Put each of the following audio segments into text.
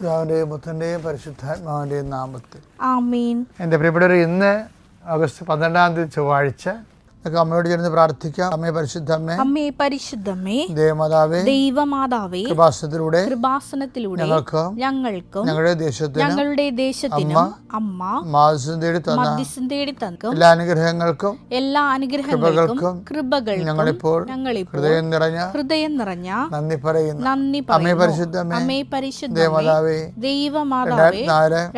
പിതാവിന്റെയും പുത്രന്റെയും പരിശുദ്ധാത്മാവിന്റെയും നാമത്തിൽ ആമേൻ. എൻ്റെ പ്രിയപ്പെട്ടവർ, ഇന്ന് ഓഗസ്റ്റ് 12 ചൊവ്വാഴ്ച. നമുക്ക് അമ്മയോട് ചേർന്ന് പ്രാർത്ഥിക്കാം. അമ്മേ പരിശുദ്ധമ്മേ, അമ്മേ പരിശുദ്ധമ്മേ, ദേവമാതാവേ, ദൈവമാതാവേ, കൃപാസനത്തിലൂടെ ഞങ്ങൾക്കും ഞങ്ങളുടെ ദേശത്തിനും അമ്മ മധ്യസ്ഥം തേടി തന്ന എല്ലാ അനുഗ്രഹങ്ങൾക്കും കൃപകൾക്കും ഞങ്ങളിപ്പോൾ ഹൃദയം നിറഞ്ഞ നന്ദി പറയുന്നു. അമ്മേ പരിശുദ്ധമ്മേ, ദേവമാതാവേ,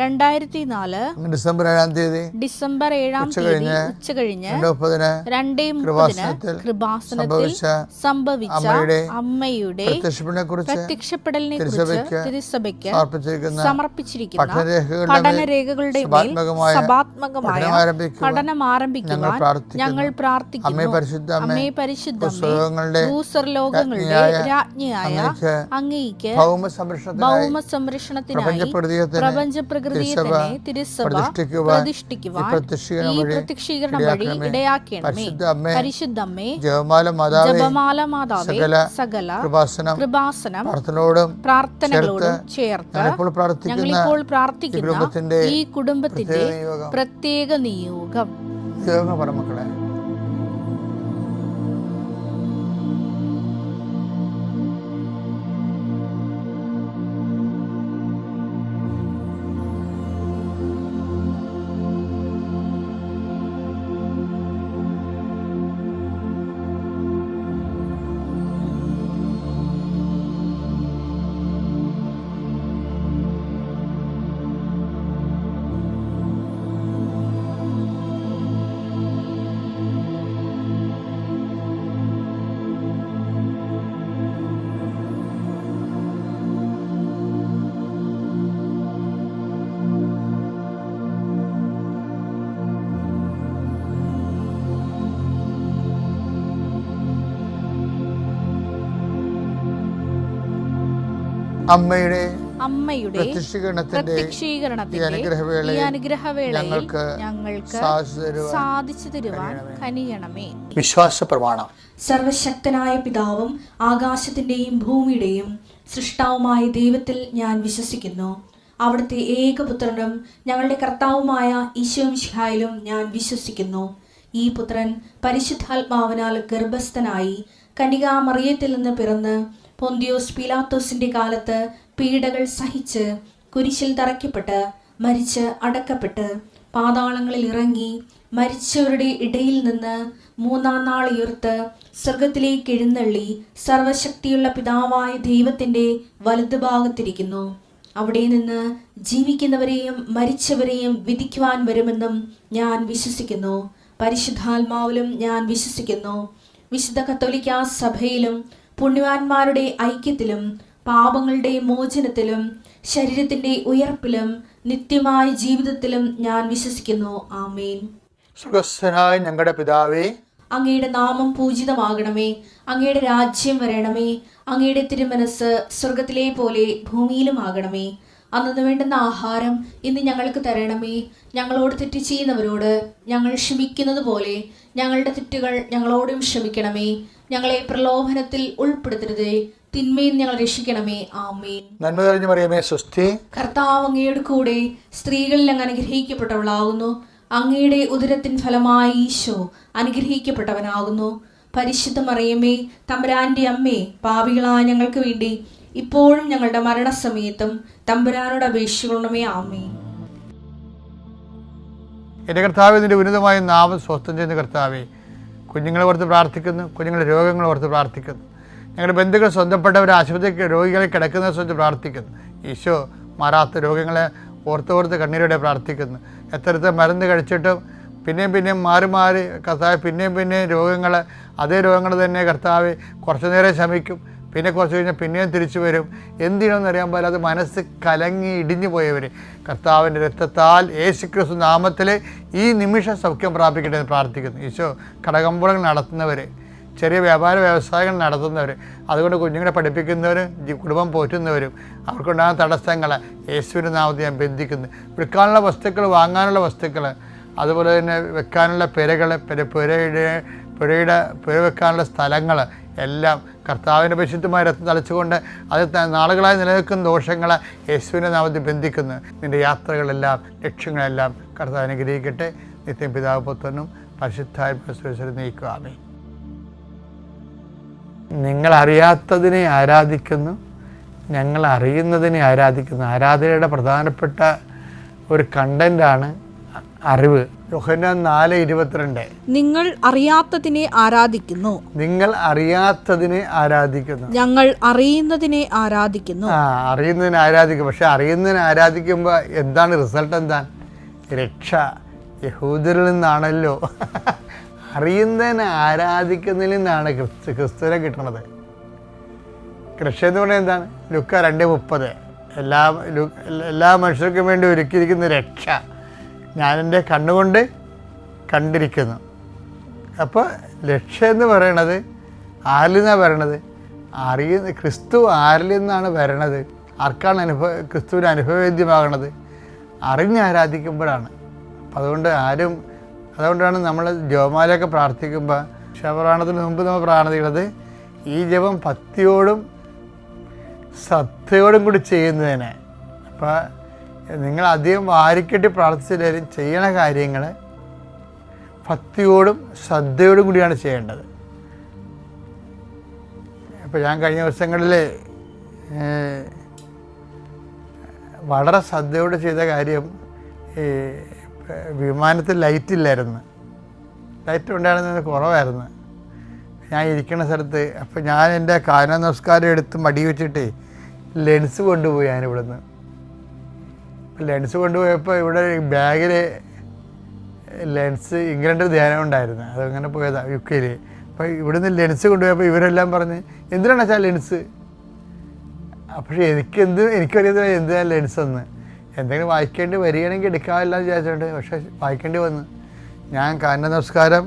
2004 ഡിസംബർ 7 ഉച്ചകഴിഞ്ഞ് 2:30 കൃപാസനത്തിൽ സംഭവിച്ച അമ്മയുടെ പ്രത്യക്ഷപ്പെടലിനെ കുറിച്ച് തിരുസഭയ്ക്ക് സമർപ്പിച്ചിരിക്കുന്ന പഠനരേഖകളുടെ സഭാത്മകമായ പഠനം ആരംഭിക്കുവാൻ ഞങ്ങൾ പ്രാർത്ഥിക്കുന്നു. അമ്മേ പരിശുദ്ധമ്മേ, ഭൂസ്വർലോകങ്ങളുടെ രാജ്ഞിയായ അങ്ങേയ്ക്ക് ഭൗമസംരക്ഷണത്തിനായി പ്രപഞ്ചപ്രകൃതിയെ തന്നെ തിരുസഭ പ്രതിഷ്ഠിക്കുവാൻ ഈ പ്രത്യക്ഷീകരണം വഴി ഇടയാക്കണമേ. പരിശുദ്ധമ്മേ, ജപമാല മാതാവേ, സകല കൃപാസനം പ്രാർത്ഥനകളോടും ചേർത്ത് ഞങ്ങളിപ്പോൾ പ്രാർത്ഥിക്കുന്ന ഈ കുടുംബത്തിന്റെ പ്രത്യേക നിയോഗം. മക്കളെ, അമ്മയുടെ പ്രത്യക്ഷീകരണത്തിന്റെ ഈ അനുഗ്രഹവേളയിൽ ഞങ്ങൾക്ക് സാധിച്ചു തരുവാൻ കനിയണമേ. വിശ്വാസ പ്രമാണം. സർവശക്തനായ പിതാവും ആകാശത്തിന്റെയും ഭൂമിയുടെയും സൃഷ്ടാവുമായ ദൈവത്തിൽ ഞാൻ വിശ്വസിക്കുന്നു. അവിടുത്തെ ഏകപുത്രനും ഞങ്ങളുടെ കർത്താവുമായ ഈശോമിശിഹായിലും ഞാൻ വിശ്വസിക്കുന്നു. ഈ പുത്രൻ പരിശുദ്ധാത്മാവിനാൽ ഗർഭസ്ഥനായി കന്യകാമറിയത്തിൽ നിന്ന് പിറന്ന് പൊന്തിയോസ് പീലാത്തോസിന്റെ കാലത്ത് പീഡകൾ സഹിച്ച് കുരിശിൽ തറയ്ക്കപ്പെട്ട് മരിച്ച് അടക്കപ്പെട്ട് പാതാളങ്ങളിൽ ഇറങ്ങി മരിച്ചവരുടെ ഇടയിൽ നിന്ന് 3-ാം നാൾ ഉയർത്ത് സ്വർഗത്തിലേക്ക് എഴുന്നള്ളി സർവശക്തിയുള്ള പിതാവായ ദൈവത്തിന്റെ വലതുഭാഗത്തിരിക്കുന്നു. അവിടെ നിന്ന് ജീവിക്കുന്നവരെയും മരിച്ചവരെയും വിധിക്കുവാൻ വരുമെന്നും ഞാൻ വിശ്വസിക്കുന്നു. പരിശുദ്ധാത്മാവിലും ഞാൻ വിശ്വസിക്കുന്നു. വിശുദ്ധ കത്തോലിക്കാ സഭയിലും പുണ്യവാന്മാരുടെ ഐക്യത്തിലും പാപങ്ങളുടെ മോചനത്തിലും ശരീരത്തിന്റെ ഉയർപ്പിലും നിത്യമായ ജീവിതത്തിലും ഞാൻ വിശ്വസിക്കുന്നു. ആമേൻ. സ്വർഗ്ഗസ്ഥനായ ഞങ്ങളുടെ പിതാവേ, അങ്ങയുടെ നാമം പൂജിതമാകണമേ. അങ്ങയുടെ രാജ്യം വരണമേ. അങ്ങയുടെ തിരുമനസ് സ്വർഗത്തിലെ പോലെ ഭൂമിയിലും ആകണമേ. അന്നു വേണ്ടുന്ന ആഹാരം ഇന്ന് ഞങ്ങൾക്ക് തരണമേ. ഞങ്ങളോട് തെറ്റ് ചെയ്യുന്നവരോട് ഞങ്ങൾ ക്ഷമിക്കുന്നത് പോലെ ഞങ്ങളുടെ തെറ്റുകൾ ഞങ്ങളോടും ക്ഷമിക്കണമേ. ഞങ്ങളെ പ്രലോഭനത്തിൽ ഉൾപ്പെടുത്തരുതേ, തിന്മയിൽ ഞങ്ങൾ രക്ഷിക്കണമേ. ആമേൻ. നന്മ നിറഞ്ഞ മറിയമേ, സ്വസ്തി. കർത്താവ് അങ്ങയുടെ കൂടെ സ്ത്രീകളിൽ അങ്ങ് അനുഗ്രഹിക്കപ്പെട്ടവളാകുന്നു. അങ്ങയുടെ ഉദരത്തിൻ ഫലമായി ഈശോ അനുഗ്രഹിക്കപ്പെട്ടവനാകുന്നു. പരിശുദ്ധ മറിയമേ, തമ്പുരാന്റെ അമ്മേ, പാപികളായ ഞങ്ങൾക്ക് വേണ്ടി ഇപ്പോഴും ഞങ്ങളുടെ മരണസമയത്തും തമ്പുരാനോട് അപേക്ഷിക്കണമേ. ആമേൻ. എൻ്റെ കർത്താവേ, നിന്റെ ഉന്നതമായ നാമം സ്വസ്ഥം ചെയ്യുന്ന കർത്താവേ, കുഞ്ഞുങ്ങളെ ഓർത്ത് പ്രാർത്ഥിക്കുന്നു, കുഞ്ഞുങ്ങളുടെ രോഗങ്ങളെ ഓർത്ത് പ്രാർത്ഥിക്കുന്നു, ഞങ്ങളുടെ ബന്ധുക്കൾ സ്വന്തപ്പെട്ടവർ ആശുപത്രി രോഗികളെ കിടക്കുന്ന സ്വന്തം പ്രാർത്ഥിക്കുന്നു. ഈശോ മാറാത്ത രോഗങ്ങളെ ഓർത്തോർത്ത് കണ്ണീരോടെ പ്രാർത്ഥിക്കുന്നു. എത്ര മരുന്ന് കഴിച്ചിട്ടും പിന്നെയും മാറി കർത്താവ് പിന്നെയും രോഗങ്ങൾ, അതേ രോഗങ്ങൾ തന്നെ കർത്താവ് കുറച്ചു നേരം ശമിക്കും, പിന്നെ കുറച്ച് കഴിഞ്ഞാൽ പിന്നെയും തിരിച്ചു വരും. എന്തിനാണെന്നറിയാൻ പാടില്ലാതെ മനസ്സ് കലങ്ങി ഇടിഞ്ഞു പോയവർ കർത്താവിൻ്റെ രക്തത്താൽ യേശുക്രിസ്തു നാമത്തിൽ ഈ നിമിഷം സൗഖ്യം പ്രാപിക്കട്ടെ എന്ന് പ്രാർത്ഥിക്കുന്നു. ഈശോ കടകമ്പോളങ്ങൾ നടത്തുന്നവർ, ചെറിയ വ്യവസായങ്ങൾ നടത്തുന്നവർ, അതുകൊണ്ട് കുഞ്ഞുങ്ങളെ പഠിപ്പിക്കുന്നവരും കുടുംബം പോറ്റുന്നവരും അവർക്കുണ്ടാകുന്ന തടസ്സങ്ങൾ യേശുവിൻ്റെ നാമത്തിൽ ഞാൻ ബന്ധിക്കുന്നു. വിൽക്കാനുള്ള വസ്തുക്കൾ, വാങ്ങാനുള്ള വസ്തുക്കൾ, അതുപോലെ തന്നെ വെക്കാനുള്ള പുരകൾ, പുരയുടെ പുര വെക്കാനുള്ള സ്ഥലങ്ങൾ എല്ലാം കർത്താവിൻ്റെ പരിശുദ്ധമായ രക്തം തളിച്ചുകൊണ്ട് അത് നാളുകളായി നിലനിൽക്കുന്ന ദോഷങ്ങളെ യേശുവിൻ്റെ നാമത്തിൽ ബന്ധിക്കുന്നു. നിൻ്റെ യാത്രകളെല്ലാം ലക്ഷ്യങ്ങളെല്ലാം കർത്താവ് അനുഗ്രഹിക്കട്ടെ. നിത്യം പിതാവ് പുത്രനും പരിശുദ്ധാത്മാവിനെ നയിക്കുക. ആമേൻ. നിങ്ങൾ അറിയാത്തതിനെ ആരാധിക്കുന്നു, ഞങ്ങൾ അറിയുന്നതിനെ ആരാധിക്കുന്നു. ആരാധനയുടെ പ്രധാനപ്പെട്ട ഒരു കണ്ടൻ്റാണ് അറിവ്. യോഹന്നാൻ 4:22 നിങ്ങൾ അറിയാത്തതിനെ ആരാധിക്കുന്നു, നിങ്ങൾ അറിയാത്തതിനെ ആരാധിക്കുന്നു, ഞങ്ങൾ അറിയുന്നതിനെ ആരാധിക്കുന്നു. അറിയുന്നതിനെ ആരാധിക്കും. പക്ഷെ അറിയുന്നതിനെ ആരാധിക്കുമ്പോൾ എന്താണ് റിസൾട്ട്? എന്താണ്? രക്ഷ യഹൂദരിൽ നിന്നാണല്ലോ. അറിയുന്നതിനെ ആരാധിക്കുന്നതിൽ നിന്നാണ് ക്രിസ്തുവിനെ കിട്ടുന്നത്. രക്ഷ എന്ന് പറഞ്ഞാൽ എന്താണ്? ലുക്ക 2:30 എല്ലാ മനുഷ്യർക്കും വേണ്ടി ഒരുക്കിയിരിക്കുന്ന രക്ഷ ഞാനെൻ്റെ കണ്ണുകൊണ്ട് കണ്ടിരിക്കുന്നു. അപ്പോൾ രക്ഷ എന്ന് പറയണത് ആരിൽ നിന്നാണ് വരണത്? ക്രിസ്തു ആരിൽ നിന്നാണ് വരണത്? ആർക്കാണ് ക്രിസ്തുവിന് അനുഭവവേദ്യമാകണത്? അറിഞ്ഞ് ആരാധിക്കുമ്പോഴാണ്. അപ്പം അതുകൊണ്ടാണ് നമ്മൾ ജപമാലയൊക്കെ പ്രാർത്ഥിക്കുമ്പോൾ ശവപ്രാണത്തിന് മുമ്പ് നമ്മൾ പ്രാർത്ഥിക്കുന്നത് ഈ ജപം ഭക്തിയോടും ശ്രദ്ധയോടും കൂടി ചെയ്യുന്നതിന്. അപ്പോൾ നിങ്ങൾ അധികം വാരിക്കെട്ടി പ്രാർത്ഥിച്ചില്ലാലും ചെയ്യണ കാര്യങ്ങൾ ഭക്തിയോടും ശ്രദ്ധയോടും കൂടിയാണ് ചെയ്യേണ്ടത്. ഇപ്പോൾ ഞാൻ കഴിഞ്ഞ ദിവസങ്ങളിൽ വളരെ ശ്രദ്ധയോട് ചെയ്ത കാര്യം, വിമാനത്തിൽ ലൈറ്റില്ലായിരുന്നു. ലൈറ്റ് ഉണ്ടായിരുന്നത് കുറവായിരുന്നു ഞാൻ ഇരിക്കുന്ന സ്ഥലത്ത്. അപ്പോൾ ഞാൻ എൻ്റെ കാന നമസ്കാരം എടുത്ത് മടി വെച്ചിട്ട് ലെൻസ് കൊണ്ടുപോയി. ഞാനിവിടുന്ന് ലെൻസ് കൊണ്ടുപോയപ്പോൾ ഇവിടെ ബാഗിൽ ലെൻസ് ഇംഗ്ലണ്ടിൽ ധ്യാനം ഉണ്ടായിരുന്നു. അതങ്ങനെ പോയതാണ് UK. അപ്പോൾ ഇവിടുന്ന് ലെൻസ് കൊണ്ടുപോയപ്പോൾ ഇവരെല്ലാം പറഞ്ഞ് എന്തിനാണ് വെച്ചാൽ ലെൻസ്? പക്ഷേ എനിക്കറിയാതെ എന്തിനാണ് ലെൻസ് എന്ന്. എന്തെങ്കിലും വായിക്കേണ്ടി വരികയാണെങ്കിൽ എടുക്കാമല്ല വിചാരിച്ചിട്ടുണ്ട്. പക്ഷേ വായിക്കേണ്ടി വന്നു. ഞാൻ കാന നമസ്കാരം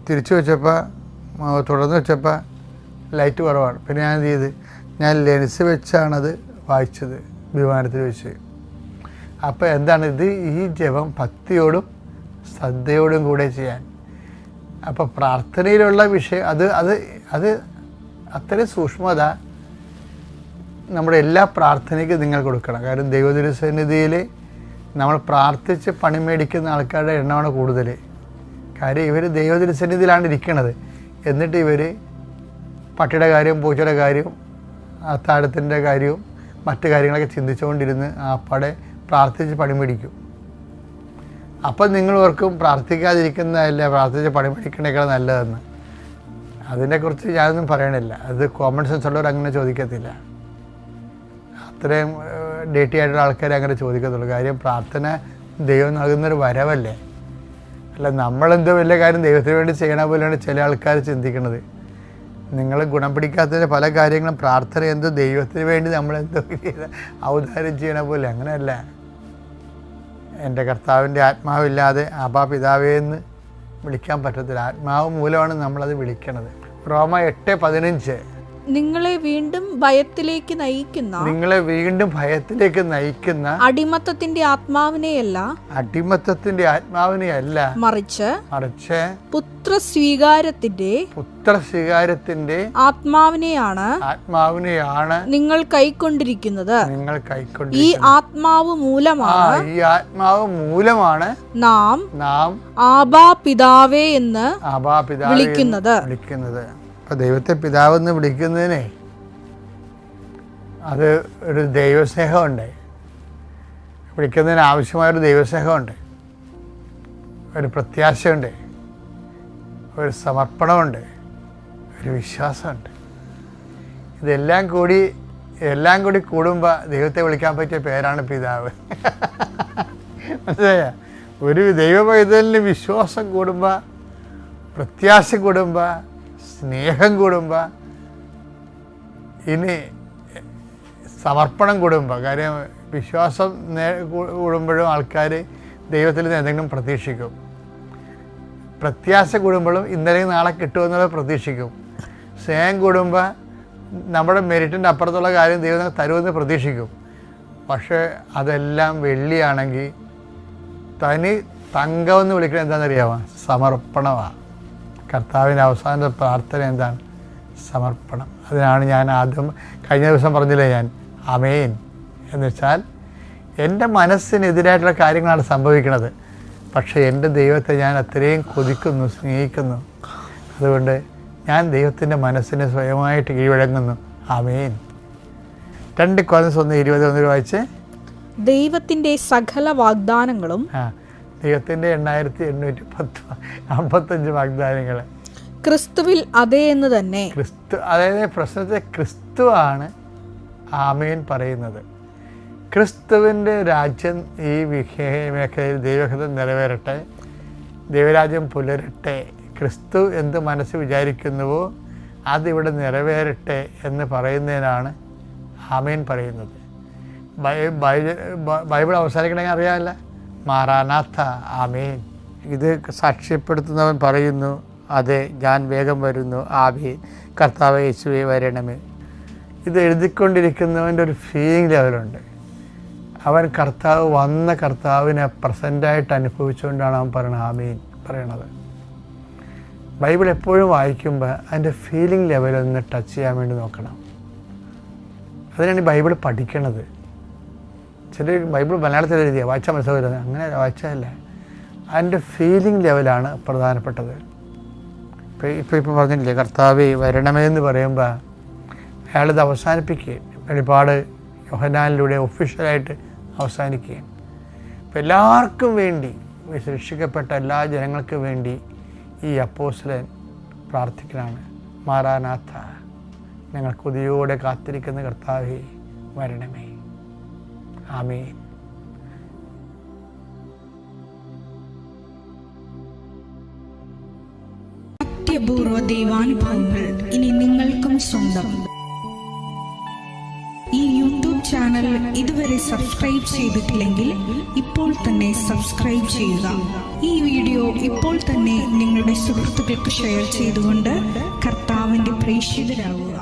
തിരിച്ചു വെച്ചപ്പോൾ തുടർന്ന് വെച്ചപ്പോൾ ലൈറ്റ് കുറവാണ്. പിന്നെ ഞാൻ എന്ത് ചെയ്ത്, ഞാൻ ലെൻസ് വെച്ചാണത് വായിച്ചത് വിമാനത്തിൽ വെച്ച്. അപ്പോൾ എന്താണ് ഇത്? ഈ ജപം ഭക്തിയോടും ശ്രദ്ധയോടും കൂടെ ചെയ്യാൻ. അപ്പോൾ പ്രാർത്ഥനയിലുള്ള വിഷയം അത് അത്രയും സൂക്ഷ്മത നമ്മുടെ എല്ലാ പ്രാർത്ഥനയ്ക്കും നിങ്ങൾ കൊടുക്കണം. കാരണം ദൈവതിരുസന്നിധിയിൽ നമ്മൾ പ്രാർത്ഥിച്ച് പണി മേടിക്കുന്ന ആൾക്കാരുടെ എണ്ണമാണ് കൂടുതൽ. കാര്യം ഇവർ ദൈവതിരുസന്നിധിയിലാണ് ഇരിക്കുന്നത്. എന്നിട്ട് ഇവർ പട്ടിയുടെ കാര്യവും പൂച്ചയുടെ കാര്യവും അത്താഴത്തിൻ്റെ കാര്യവും മറ്റു കാര്യങ്ങളൊക്കെ ചിന്തിച്ചുകൊണ്ടിരുന്ന് ആപ്പാടെ പ്രാർത്ഥിച്ച് പണി മേടിക്കും. അപ്പം നിങ്ങൾ ഓർക്കും പ്രാർത്ഥിക്കാതിരിക്കുന്നതല്ല പ്രാർത്ഥിച്ച് പണി മേടിക്കണേക്കാൾ നല്ലതെന്ന്. അതിനെക്കുറിച്ച് ഞാനൊന്നും പറയണില്ല. അത് കോമൺ സെൻസ് ഉള്ളവർ അങ്ങനെ ചോദിക്കത്തില്ല. അത്രയും ഡേറ്റി ആയിട്ടുള്ള ആൾക്കാർ അങ്ങനെ ചോദിക്കത്തുള്ളൂ. കാര്യം പ്രാർത്ഥന ദൈവം നൽകുന്നൊരു വരവല്ലേ. അല്ല നമ്മളെന്തോ വലിയ കാര്യം ദൈവത്തിന് വേണ്ടി ചെയ്യണ പോലെയാണ് ചില ആൾക്കാർ ചിന്തിക്കുന്നത്. നിങ്ങൾ ഗുണം പിടിക്കാത്തതിൻ്റെ പല കാര്യങ്ങളും പ്രാർത്ഥന എന്തോ ദൈവത്തിന് വേണ്ടി നമ്മളെന്തോ ഔദാര്യം ചെയ്യണ പോലെ. അങ്ങനെയല്ല. എൻ്റെ കർത്താവിൻ്റെ ആത്മാവില്ലാതെ ആബാ പിതാവേ എന്ന് വിളിക്കാൻ പറ്റത്തില്ല. ആത്മാവ് മൂലമാണ് നമ്മളത് വിളിക്കണത്. റോമ 8:15 നിങ്ങളെ വീണ്ടും ഭയത്തിലേക്ക് നയിക്കുന്ന അടിമത്തത്തിന്റെ ആത്മാവിനെയല്ല മറിച്ച് പുത്രസ്വീകാരത്തിന്റെ ആത്മാവിനെയാണ് നിങ്ങൾ കൈക്കൊണ്ടിരിക്കുന്നത്. ഈ ആത്മാവ് മൂലമാണ് നാം ആബാ പിതാവേ എന്ന് വിളിക്കുന്നത്. അപ്പോൾ ദൈവത്തെ പിതാവെന്ന് വിളിക്കുന്നതിനെ അത് ഒരു ദൈവസ്നേഹമുണ്ട്. വിളിക്കുന്നതിന് ആവശ്യമായൊരു ദൈവസ്നേഹമുണ്ട്, ഒരു പ്രത്യാശയുണ്ട്, ഒരു സമർപ്പണമുണ്ട്, ഒരു വിശ്വാസമുണ്ട്. ഇതെല്ലാം കൂടി കൂടുമ്പോൾ ദൈവത്തെ വിളിക്കാൻ പറ്റിയ പേരാണ് പിതാവ്. മനസ്സിലായ? ഒരു ദൈവ പൈതലിന് വിശ്വാസം കൂടുമ്പോൾ, പ്രത്യാശ കൂടുമ്പോൾ, സ്നേഹം കൂടുമ്പോൾ, ഇനി സമർപ്പണം കൂടുമ്പോൾ. കാര്യം വിശ്വാസം കൂടുമ്പോഴും ആൾക്കാർ ദൈവത്തിൽ നിന്ന് എന്തെങ്കിലും പ്രതീക്ഷിക്കും. പ്രത്യാശ കൂടുമ്പോഴും ഇന്നലെ നാളെ കിട്ടുമെന്നുള്ള പ്രതീക്ഷിക്കും. സ്നേഹം കൂടുമ്പോൾ നമ്മുടെ മെരിറ്റിൻ്റെ അപ്പുറത്തുള്ള കാര്യം ദൈവം തരുമെന്ന് പ്രതീക്ഷിക്കും. പക്ഷേ അതെല്ലാം വെള്ളിയാണെങ്കിൽ തനി തങ്കമെന്ന് വിളിക്കുന്നത് എന്താണെന്നറിയാമോ? സമർപ്പണമാണ്. കർത്താവിൻ്റെ അവസാന പ്രാർത്ഥന എന്താണ്? സമർപ്പണം. അതിനാണ് ഞാൻ ആദ്യം കഴിഞ്ഞ ദിവസം പറഞ്ഞില്ലേ ഞാൻ ആമേൻ എന്ന് വെച്ചാൽ എൻ്റെ മനസ്സിനെതിരായിട്ടുള്ള കാര്യങ്ങളാണ് സംഭവിക്കുന്നത്. പക്ഷേ എൻ്റെ ദൈവത്തെ ഞാൻ അത്രയും കൊതിക്കുന്നു, സ്നേഹിക്കുന്നു. അതുകൊണ്ട് ഞാൻ ദൈവത്തിൻ്റെ മനസ്സിനെ സ്വയമായിട്ട് കീഴടങ്ങുന്നു. ആമേൻ. 2 കൊരിന്ത്യർ 1:20 വായിച്ച്. ദൈവത്തിൻ്റെ സകല വാഗ്ദാനങ്ങളും ദൈവത്തിൻ്റെ 8855 വാഗ്ദാനങ്ങൾ ക്രിസ്തുവിൽ അതേ എന്ന് തന്നെ. ക്രിസ്തു, അതായത് പ്രശ്നത്തെ ക്രിസ്തുവാണ് ആമേൻ പറയുന്നത്. ക്രിസ്തുവിൻ്റെ രാജ്യം ഈ മേഖലയിൽ ദൈവഹിതം നിറവേറട്ടെ, ദൈവരാജ്യം പുലരട്ടെ, ക്രിസ്തു എന്ത് മനസ്സ് വിചാരിക്കുന്നുവോ അതിവിടെ നിറവേറട്ടെ എന്ന് പറയുന്നതിനാണ് ആമേൻ പറയുന്നത്. ബൈബിൾ അവസാനിക്കണമെങ്കിൽ അറിയാമല്ല, മാറാനാഥ ആമേൻ. ഇത് സാക്ഷ്യപ്പെടുത്തുന്നവൻ പറയുന്നു, അതെ ഞാൻ വേഗം വരുന്നു, ആമേൻ, കർത്താവേ യേശുവേ വരണമേ. ഇത് എഴുതിക്കൊണ്ടിരിക്കുന്നവൻ്റെ ഒരു ഫീലിംഗ് ലെവലുണ്ട്. അവൻ കർത്താവിനെ പ്രസൻ്റായിട്ട് അനുഭവിച്ചുകൊണ്ടാണ് അവൻ പറയുന്നത് ആമേൻ പറയണത്. ബൈബിൾ എപ്പോഴും വായിക്കുമ്പോൾ അതിൻ്റെ ഫീലിംഗ് ലെവലൊന്ന് ടച്ച് ചെയ്യാൻ വേണ്ടി നോക്കണം. അതിനാണ് ഈ ബൈബിൾ പഠിക്കണത്. ചില ബൈബിൾ മലയാളത്തിൽ എഴുതിയ വായിച്ചാൽ മനസ്സിലാവില്ല, അങ്ങനെ വായിച്ചാലല്ല, അതിൻ്റെ ഫീലിംഗ് ലെവലാണ് പ്രധാനപ്പെട്ടത്. ഇപ്പോൾ പറഞ്ഞില്ലേ കർത്താവേ വരണമേ എന്ന് പറയുമ്പോൾ അയാളിത് അവസാനിപ്പിക്കുകയും വെളിപ്പാട് യോഹന്നാനിലൂടെ ഒഫീഷ്യലായിട്ട് അവസാനിക്കുകയും ഇപ്പം എല്ലാവർക്കും വേണ്ടി, രക്ഷിക്കപ്പെട്ട എല്ലാ ജനങ്ങൾക്കും വേണ്ടി ഈ അപ്പോസ്തലൻ പ്രാർത്ഥിക്കലാണ്, മാറാനാഥ, ഞങ്ങൾ കൊതിയോടെ കാത്തിരിക്കുന്ന കർത്താവേ വരണമേ. ആമേൻ. അത്യപൂർവ ദൈവാനുഭവങ്ങൾ ഇനി നിങ്ങൾക്കും സ്വന്തം. ഈ യൂട്യൂബ് ചാനൽ ഇതുവരെ സബ്സ്ക്രൈബ് ചെയ്തിട്ടില്ലെങ്കിൽ ഇപ്പോൾ തന്നെ സബ്സ്ക്രൈബ് ചെയ്യുക. ഈ വീഡിയോ ഇപ്പോൾ തന്നെ നിങ്ങളുടെ സുഹൃത്തുക്കൾക്ക് ഷെയർ ചെയ്തുകൊണ്ട് കർത്താവിൻ്റെ പ്രേക്ഷിതരാകുക.